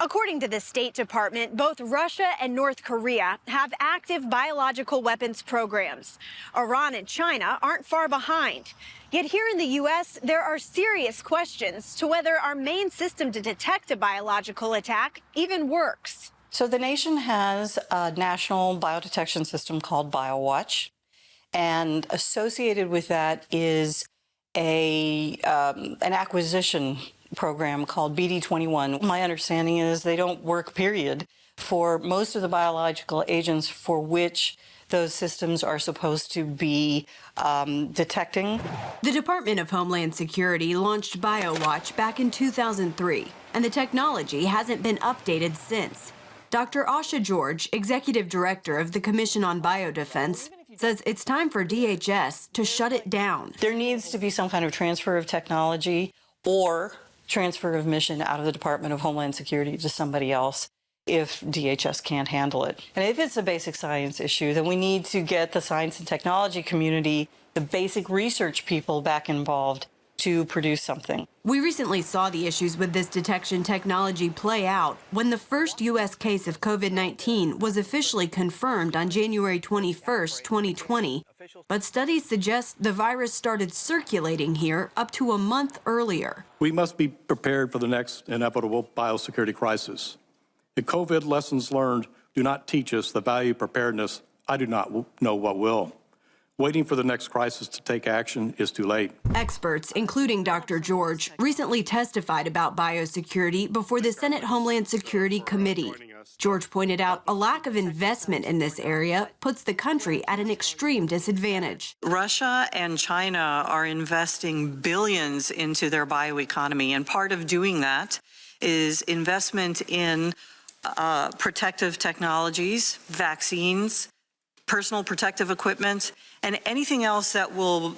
According to the State Department, both Russia and North Korea have active biological weapons programs. Iran and China aren't far behind. Yet here in the U.S., there are serious questions to whether our main system to detect a biological attack even works. So the nation has a national biodetection system called BioWatch, and associated with that is an acquisition program called BD21. My understanding is they don't work, period, for most of the biological agents for which those systems are supposed to be detecting. The Department of Homeland Security launched BioWatch back in 2003, and the technology hasn't been updated since. Dr. Asha George, Executive Director of the Commission on Biodefense, says it's time for DHS to shut it down. There needs to be some kind of transfer of technology or transfer of mission out of the Department of Homeland Security to somebody else if DHS can't handle it. And if it's a basic science issue, then we need to get the science and technology community, the basic research people back involved to produce something. We recently saw the issues with this detection technology play out when the first U.S. case of COVID-19 was officially confirmed on January 21st, 2020. But studies suggest the virus started circulating here up to a month earlier. We must be prepared for the next inevitable biosecurity crisis. The COVID lessons learned do not teach us the value of preparedness. I do not know what will. Waiting for the next crisis to take action is too late. Experts, including Dr. George, recently testified about biosecurity before the Senate Homeland Security Committee. George pointed out a lack of investment in this area puts the country at an extreme disadvantage. Russia and China are investing billions into their bioeconomy, and part of doing that is investment in protective technologies, vaccines, personal protective equipment, and anything else that will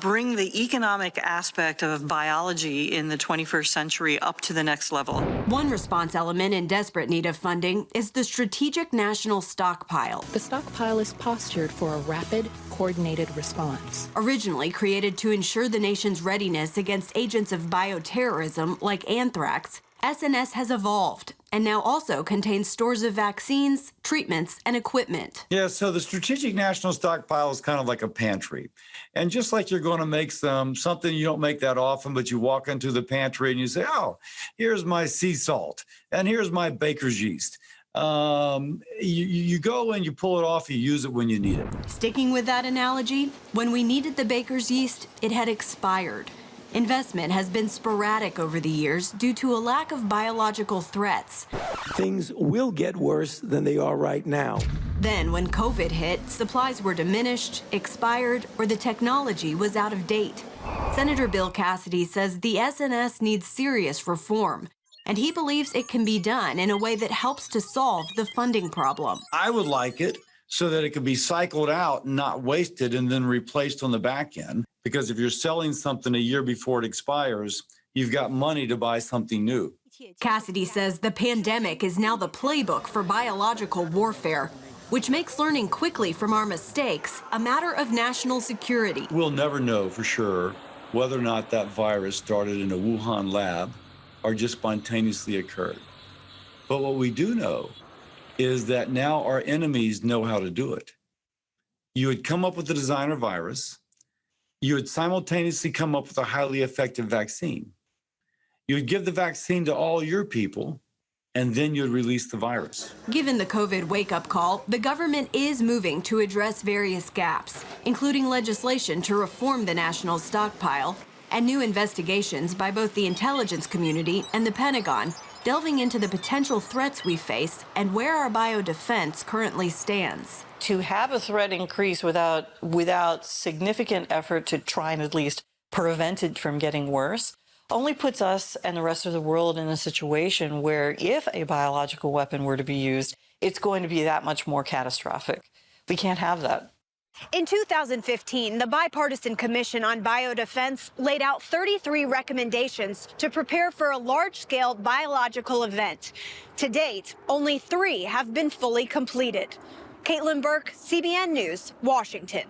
bring the economic aspect of biology in the 21st century up to the next level. One response element in desperate need of funding is the Strategic National Stockpile. The stockpile is postured for a rapid, coordinated response. Originally created to ensure the nation's readiness against agents of bioterrorism like anthrax, SNS has evolved and now also contains stores of vaccines, treatments, and equipment. Yeah, so the Strategic National Stockpile is kind of like a pantry. And just like you're going to make something you don't make that often, but you walk into the pantry and you say, oh, here's my sea salt, and here's my baker's yeast. You go and you pull it off, you use it when you need it. Sticking with that analogy, when we needed the baker's yeast, it had expired. Investment has been sporadic over the years due to a lack of biological threats. Things will get worse than they are right now. Then, when COVID hit, supplies were diminished, expired, or the technology was out of date. Senator Bill Cassidy says the SNS needs serious reform, and he believes it can be done in a way that helps to solve the funding problem. I would like it so that it could be cycled out, not wasted, and then replaced on the back end. Because if you're selling something a year before it expires, you've got money to buy something new. Cassidy says the pandemic is now the playbook for biological warfare, which makes learning quickly from our mistakes a matter of national security. We'll never know for sure whether or not that virus started in a Wuhan lab or just spontaneously occurred. But what we do know is that now our enemies know how to do it. You would come up with the designer virus. You would simultaneously come up with a highly effective vaccine. You would give the vaccine to all your people, and then you'd release the virus. Given the COVID wake-up call, the government is moving to address various gaps, including legislation to reform the national stockpile and new investigations by both the intelligence community and the Pentagon, delving into the potential threats we face and where our biodefense currently stands. To have a threat increase without significant effort to try and at least prevent it from getting worse only puts us and the rest of the world in a situation where if a biological weapon were to be used, it's going to be that much more catastrophic. We can't have that. In 2015, the Bipartisan Commission on Biodefense laid out 33 recommendations to prepare for a large-scale biological event. To date, only 3 have been fully completed. Caitlin Burke, CBN News, Washington.